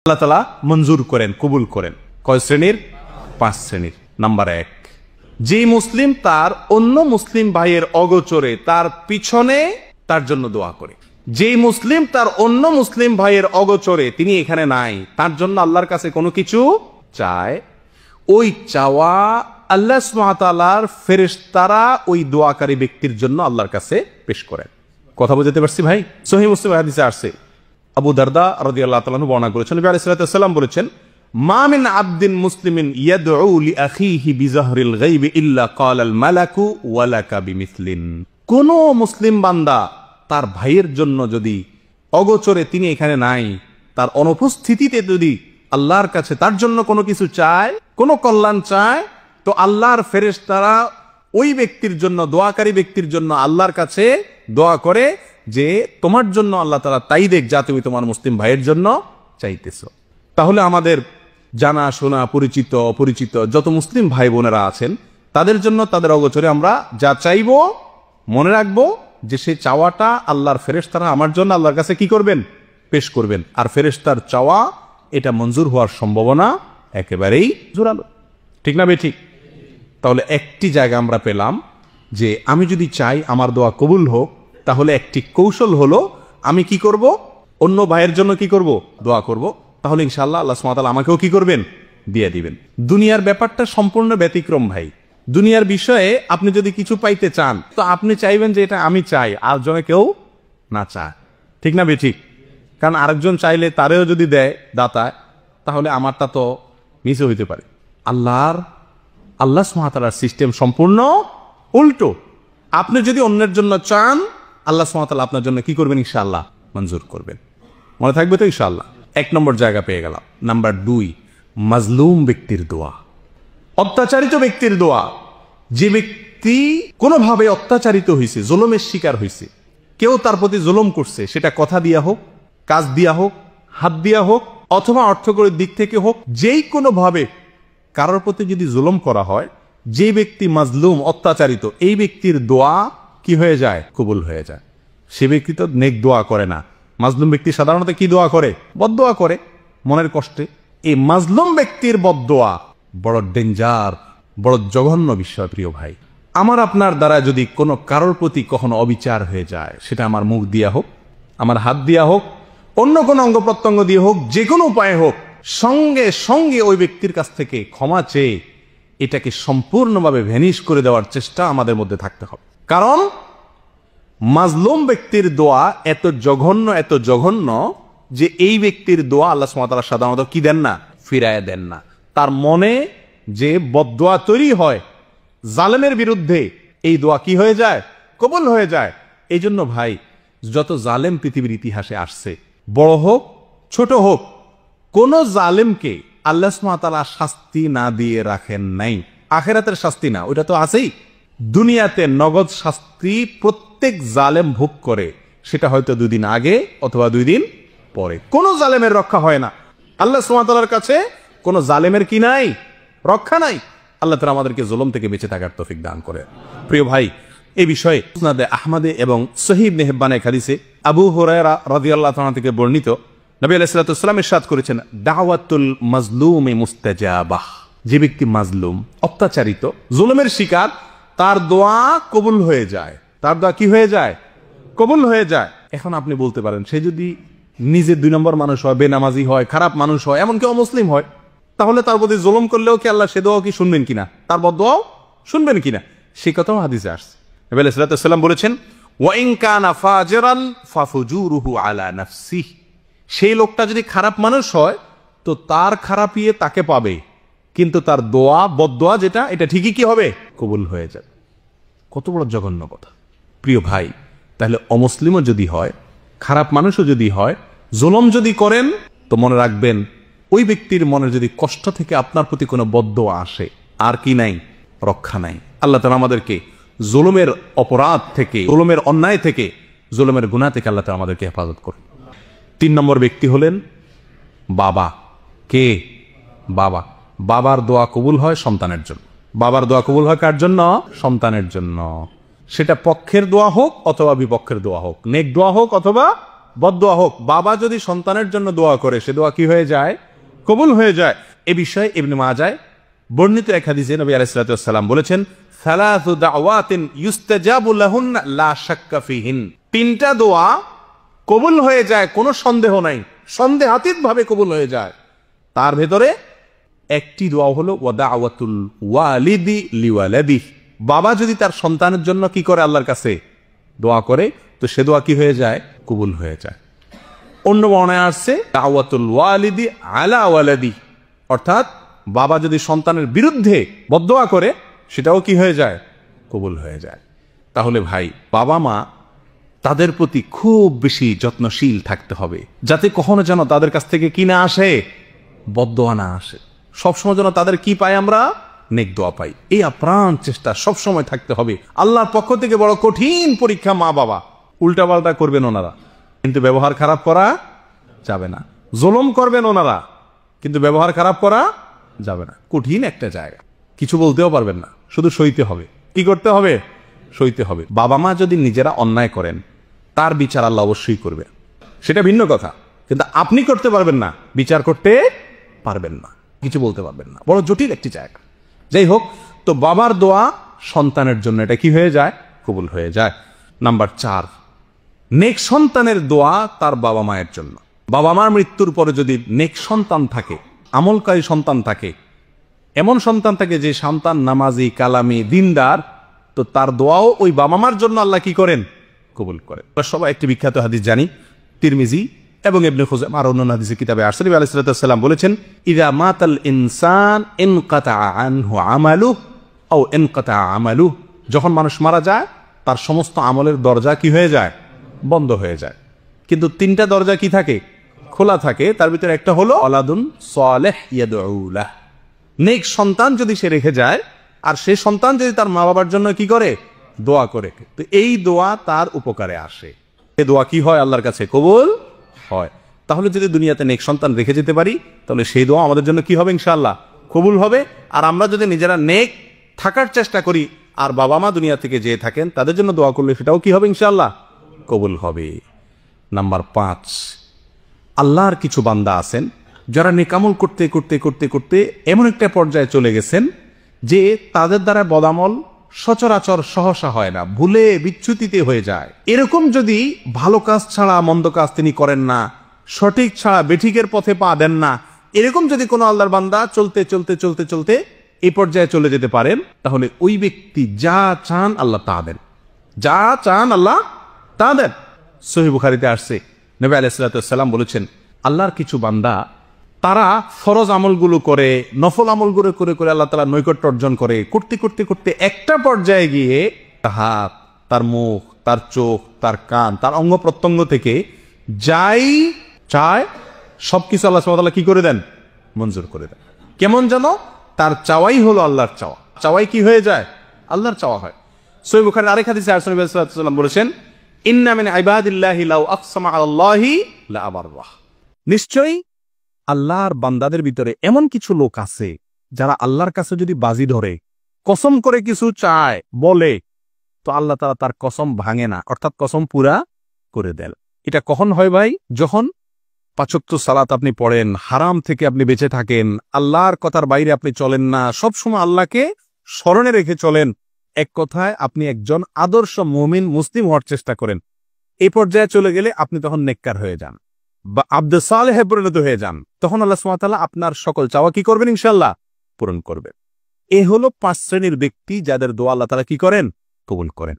আল্লাহ তাআলা মঞ্জুর করেন, কবুল করেন। কয় শ্রেণীর? 5 শ্রেণীর। নাম্বার 1, যে মুসলিম তার অন্য মুসলিম ভাইয়ের অগোচরে তার পিছনে তার জন্য দোয়া করে। যে মুসলিম তার অন্য মুসলিম ভাইয়ের অগোচরে, তিনি এখানে নাই, তার জন্য আল্লাহর কাছে কোনো কিছু চায়, ওই চাওয়া আল্লাহ সুবহানাহু ওয়া তাআলার ফেরেশতারা ওই দোয়াকারী ব্যক্তির জন্য আল্লাহর কাছে পেশ করেন। কথা বুঝতে পারছি ভাই? সহিহ মুসলিম হাদিসে আসছে, আবু দারদা রাদিয়াল্লাহু তাআলা বর্ণনা করেছেন, নবী আলাইহিস সালাতু ওয়াস সালাম বলেছেন, মা মিন আবদিন মুসলিমিন ইয়াদউ লিআখিহি বিযাহরিল গায়বি ইল্লা ক্বালাল মালাকু ওয়া লাকা বিমিসলিন। কোন মুসলিম বান্দা তার ভাইয়ের জন্য যদি অগোচরে, তিনি এখানে নাই, তার অনুপস্থিতিতে যদি আল্লাহর কাছে তার জন্য কোনো কিছু চায়, কোনো কল্যাণ চায়, তো আল্লাহর ফেরেশতারা ওই ব্যক্তির জন্য, দোয়াকারী ব্যক্তির জন্য আল্লাহর কাছে দোয়া করে যে তোমার জন্য আল্লাহ তাআলা তাই দেখ যা তুমি তোমার মুসলিম ভাইয়ের জন্য চাইতেছো। তাহলে আমাদের জানা শোনা, পরিচিত অপরিচিত যত মুসলিম ভাই বোনেরা আছেন, তাদের জন্য তাদের অগোচরে আমরা যা চাইবো, মনে রাখবো যে সেই চাওয়াটা আল্লাহর ফেরেশতারা আমার জন্য আল্লাহর কাছে কি করবেন? পেশ করবেন। আর ফেরেশতার চাওয়া এটা মঞ্জুর হওয়ার সম্ভাবনা একেবারেই জোরালো। ঠিক না বেঠিক? তাহলে একটি জায়গা আমরা পেলাম যে আমি যদি চাই আমার দোয়া কবুল হোক, তাহলে একটি কৌশল হলো আমি কি করব? অন্য ভাইয়ের জন্য কি করব? দোয়া করব। তাহলে ইনশাআল্লাহ আল্লাহ সুবহানাহু ওয়া তাআলা আমাকেও কি করবেন? দিয়ে দিবেন। দুনিয়ার ব্যাপারটা সম্পূর্ণ ব্যতিক্রম ভাই। দুনিয়ার বিষয়ে আপনি যদি কিছু পাইতে চান, তো আপনি চাইবেন যে এটা আমি চাই, আর জনে কেউ না চায়। ঠিক না বেঠিক? কারণ আরেকজন চাইলে তারেও যদি দেয় দাতা, তাহলে আমারটা তো মিসও হইতে পারে। আল্লাহ সুবহানাহু ওয়া তাআলার সিস্টেম সম্পূর্ণ উল্টো। আপনি যদি অন্যের জন্য চান, আল্লাহ সুবহানাহু ওয়া তাআলা আপনার জন্য কি করবেন? ইনশাআল্লাহ মঞ্জুর করবেন। মনে থাকবে তো ইনশাআল্লাহ? 1 নম্বর জায়গা পেয়ে গেলাম। নাম্বার 2, মাজলুম ব্যক্তির দোয়া, অত্যাচারিত ব্যক্তির দোয়া। যে ব্যক্তি কোনোভাবে অত্যাচারিত হয়েছে, জুলুমের শিকার হয়েছে, কেউ তার প্রতি জুলুম করছে, সেটা কথা দিয়া হোক, কাজ দিয়া হোক, হাত দিয়া হোক, অথবা অর্থকরীর দিক থেকে হোক, যেই কোনো ভাবে কারোর প্রতি যদি জুলুম করা হয়, যে ব্যক্তি মাজলুম, অত্যাচারিত, এই ব্যক্তির দোয়া কি হয়ে যায়? কবুল হয়ে যায়। সে ব্যক্তি তো নেক দোয়া করে না। মাজলুম ব্যক্তি সাধারণত কি দোয়া করে? বদদোয়া করে মনের কষ্টে। এই মাজলুম ব্যক্তির বদদোয়া বড় ডেঞ্জার, বড় জঘন্য বিষয়। প্রিয় ভাই, আমার আপনার দ্বারা যদি কোনো কারোর প্রতি কখনো অবিচার হয়ে যায়, সেটা আমার মুখ দিয়া হোক, আমার হাত দিয়া হোক, অন্য কোনো অঙ্গ প্রত্যঙ্গ দিয়ে হোক, যে কোনো উপায়ে হোক, সঙ্গে সঙ্গে ওই ব্যক্তির কাছ থেকে ক্ষমা চেয়ে এটাকে সম্পূর্ণভাবে ভ্যানিশ করে দেওয়ার চেষ্টা আমাদের মধ্যে থাকতে হবে। কারণ মাজলুম ব্যক্তির দোয়া এত জঘন্য, এত জঘন্য যে এই ব্যক্তির দোয়া আল্লাহ সুবহানাহু ওয়া তাআলা সাধারণত কি দেন না? ফিরায় দেন না। তার মনে যে বদদোয়া তৈরি হয় জালেমের বিরুদ্ধে, এই দোয়া কি হয়ে যায়? কবুল হয়ে যায়। এই জন্য ভাই, যত জালেম পৃথিবীর ইতিহাসে আসছে, বড় হোক ছোট হোক, কোন জালেমকে আল্লাহ সুবহানাহু ওয়া তাআলা শাস্তি না দিয়ে রাখেন নাই। আখিরাতের শাস্তি না, ওটা তো আছেই। দুনিয়াতে নগদ শাস্তি প্রত্যেক জালেম ভোগ করে, সেটা হয়তো 2 দিন আগে অথবা 2 দিন পরে। কোন জালেমের রক্ষা হয় না। আল্লাহ সুবহানাহু ওয়া তাআলার কাছে কোন জালেমের কি নাই? রক্ষা নাই। আল্লাহ তাআলা আমাদেরকে জুলুম থেকে বেঁচে থাকার তৌফিক দান করে। প্রিয় ভাই, এই বিষয়ে মুসনাদে আহমদে এবং সহিহ ইবনে হিব্বানে হাদিসে আবু হুরায়রা রাদিয়াল্লাহু তাআলা থেকে বর্ণিত, নবী আলাইহিস সালাতু ওয়াস সালাম ইরশাদ করেছেন, দাওয়াতুল মাজলুমি মুস্তাজাবাহ। যে ব্যক্তি মাজলুম, অত্যাচারিত, জুলুমের শিকার, তার দোয়া কবুল হয়ে যায়। তার দোয়া কি হয়ে যায়? কবুল হয়ে যায়। এখন আপনি বলতে পারেন, সে যদি নিজে 2 নম্বর মানুষ হয়, বেনামাজি হয়, খারাপ মানুষ হয়, এমনকি অমুসলিম হয়, তাহলে তার প্রতি জুলুম করলেও কি আল্লাহ সে দোয়া কি শুনবেন কিনা? তার বদদোয়াও শুনবেন কিনা? সেই কথাও হাদিসে আসছে। নবী আলাইহিস সালাতু ওয়াস সালাম বলেছেন, ওয়া ইন কানা ফাজিরান ফাফুজুরুহু আলা নাফসিহি। সেই লোকটা যদি খারাপ মানুষ হয়, তো তার খারাপিয়ে তাকে পাবে, কিন্তু তার দোয়া, বদদোয়া যেটা, এটা ঠিকই কি হবে? কবুল হয়ে যাবে। কত বড় জঘন্য কথা। প্রিয় ভাই, তাহলে অমুসলিমও যদি হয়, খারাপ মানুষও যদি হয়, জুলুম যদি করেন, তো মনে রাখবেন, ওই ব্যক্তির মনে যদি কষ্ট থেকে আপনার প্রতি কোনো বদদোয়া আসে, আর কি নাই? রক্ষা নাই। আল্লাহ তাআলা আমাদেরকে জুলুমের অপরাধ থেকে, জুলুমের অন্যায় থেকে, জুলুমের গুনাহ থেকে আল্লাহ তাআলা আমাদেরকে হেফাজত করুন। 3 নম্বর ব্যক্তি হলেন বাবা। কে? বাবা। বাবার দোয়া কবুল হয় সন্তানের জন্য। বাবার দোয়া কবুল হয় কার জন্য? সন্তানের জন্য। সেটা পক্ষের দোয়া হোক অথবা বিপক্ষের দোয়া হোক, নেক দোয়া হোক অথবা বদদোয়া হোক, বাবা যদি সন্তানের জন্য দোয়া করে সে দোয়া কি হয়ে যায়? কবুল হয়ে যায়। এ বিষয়ে ইবনে মাজাহ বর্ণিত এক হাদিসে নবী আলাইহিস সালাতু ওয়াস সালাম বলেছেন, সালাসু দাওয়াতিন ইউস্তাজাবু লাহুন্না লা শাক্কা ফিহিন। তিনটা দোয়া কবুল হয়ে যায়, কোনো সন্দেহ নাই, সন্দেহাতীত ভাবে কবুল হয়ে যায়। তার ভেতরে একটি দোয়া হলো ওয়াদাওয়াতুল ওয়ালিদি লিওয়ালাদি। বাবা যদি তার সন্তানের জন্য কি করে? আল্লাহর কাছে দোয়া করে, তো সে দোয়া কি হয়ে যায়? কবুল হয়ে যায়। অন্য বর্ণনায় আসছে দাওয়াতুল ওয়ালিদি আলা ওয়ালাদি, অর্থাৎ বাবা যদি সন্তানের বিরুদ্ধে বদদোয়া করে সেটাও কি হয়ে যায়? কবুল হয়ে যায়। তাহলে ভাই, বাবা মা তাদের প্রতি খুব বেশি যত্নশীল থাকতে হবে, যাতে কখনো যেন তাদের কাছ থেকে কি না আসে? বদদোয়া না আসে। সবসময় যেন তাদের কি পাই? আমরা নেক দোয়া পাই। এই আপ্রাণ চেষ্টা সবসময় থাকতে হবে। আল্লাহর পক্ষ থেকে বড় কঠিন পরীক্ষা মা বাবা। উল্টাপাল্টা করবেন ওনারা, কিন্তু ব্যবহার খারাপ করা যাবে না। জুলুম করবেন ওনারা, কিন্তু ব্যবহার খারাপ করা যাবে না। কঠিন একটা জায়গা, কিছু বলতেও পারবেন না, শুধু সইতে হবে। কি করতে হবে? সইতে হবে। বাবা মা যদি নিজেরা অন্যায় করেন, তার বিচার আল্লাহ অবশ্যই করবে, সেটা ভিন্ন কথা। কিন্তু আপনি করতে পারবেন না, বিচার করতে পারবেন না, কিছু বলতে পারবেন না। বড় জটিল একটি জায়গা। যাই হোক, তো বাবার দোয়া সন্তানের জন্য এটা কি হয়ে যায়? কবুল হয়ে যায়। নাম্বার 4, নেক সন্তানের দোয়া তার বাবা মায়ের জন্য। বাবা মার মৃত্যুর পরে যদি নেক সন্তান থাকে, আমলকারী সন্তান থাকে, এমন সন্তান থাকে যে সন্তান নামাজি, কালামি, দিনদার, তো তার দোয়াও ওই বাবা মার জন্য আল্লাহ কি করেন? কবুল করেন। আমরা সবাই একটি বিখ্যাত হাদিস জানি, তিরমিজি এবং ইবনে খুজাইমা আর অন্যান্য হাদিসের কিতাবে আসছে, নবী আলাইহিস সালাম বলেছেন, ইযা মাতাল ইনসান ইনকাতা আনহু আমালুহু আও ইনকাতা আমালুহু। যখন মানুষ মারা যায়, তার সমস্ত আমলের দরজা কি হয়ে যায়? বন্ধ হয়ে যায়। কিন্তু 3টা দরজা কি থাকে? খোলা থাকে। তার ভিতরে একটা হলো ওয়ালাদুন সালেহ ইয়াদউ লাহ, নেক সন্তান যদি সে রেখে যায়, আর সেই সন্তান যদি তার মা বাবার জন্য কি করে? দোয়া করে। তো এই দোয়া তার উপকারে আসে। এই দোয়া কি হয়? আল্লাহর কাছে কবুল হয়। তাহলে যদি দুনিয়াতে নেক সন্তান রেখে যেতে পারি, তাহলে সেই দোয়া আমাদের জন্য কি হবে? ইনশাআল্লাহ কবুল হবে। আর আমরা যদি নিজেরা নেক থাকার চেষ্টা করি, আর বাবা মা দুনিয়া থেকে যেয়ে থাকেন, তাদের জন্য দোয়া করলে সেটাও কি হবে? ইনশাআল্লাহ কবুল হবে। নাম্বার 5, আল্লাহর কিছু বান্দা আছেন যারা নেকামল করতে করতে করতে করতে এমন একটা পর্যায়ে চলে গেছেন যে তাদের দ্বারা বদামল সচরাচর সহসা হয় না, ভুলে বিচ্যুতিতে হয়ে যায়। এরকম যদি ভালো কাজ ছাড়া মন্দ কাজ তিনি করেন না, সঠিক ছাড়া বেঠিকের পথে পা দেন না, এরকম যদি কোনো আল্লাহর বান্দা চলতে চলতে চলতে চলতে এই পর্যায়ে চলে যেতে পারেন, তাহলে ওই ব্যক্তি যা চান আল্লাহ তা দেন, যা চান আল্লাহ তা দেন। সহিহ বুখারীতে আসছে, নবী আলাইহিস সালাম বলেছেন, আল্লাহর কিছু বান্দা তারা ফরজ আমলগুলো করে, নফল আমলগুলো করে করে আল্লাহ তাআলা নৈকট্য অর্জন করে, করতে করতে করতে একটা পর্যায়ে গিয়ে তার হাত, তার মুখ, তার চোখ, তার কান, তার অঙ্গ প্রত্যঙ্গ থেকে যাই চায় সবকিছু আল্লাহ সুবহানাহু ওয়া তাআলা কি করে দেন? মঞ্জুর করে দেন। কেমন যেন তার চাওয়াই হলো আল্লাহর চাওয়া, চাওয়াই কি হয়ে যায়? আল্লাহর চাওয়া হয়। সহিহ বুখারীর আরেক হাদিসে নবী সাল্লাল্লাহু আলাইহি ওয়াসাল্লাম বলেছেন, ইন্না মিন ইবাদিল্লাহি লাউ আকসামা আলাল্লাহি লা আবাররাহ। নিশ্চয়ই আল্লাহর বান্দাদের ভিতরে এমন কিছু লোক আছে যারা আল্লাহর কাছে যদি বাজি ধরে, কসম করে কিছু চায়, বলে, তো আল্লাহ তাআলা তার কসম ভাঙে না, অর্থাৎ কসম পুরা করে দেন। এটা কখন হয় ভাই? যখন 5 ওয়াক্ত সালাত আপনি পড়েন, হারাম থেকে আপনি বেঁচে থাকেন, আল্লাহর কথার বাইরে আপনি চলেন না, সবসময় আল্লাহকে স্মরণে রেখে চলেন। এক কথায় আপনি একজন আদর্শ মুমিন মুসলিম হওয়ার চেষ্টা করেন। এই পর্যায়ে চলে গেলে আপনি তখন নেককার হয়ে যান বা আব্দে সালেহে পরিণত হয়ে যান। তখন আল্লাহ সুবহানাহু ওয়া তাআলা আপনার সকল চাওয়া কি করবেন? ইনশাআল্লাহ পূরণ করবেন। এ হলো 5 শ্রেণীর ব্যক্তি যাদের দোয়া আল্লাহ তাআলা কি করেন? কবুল করেন।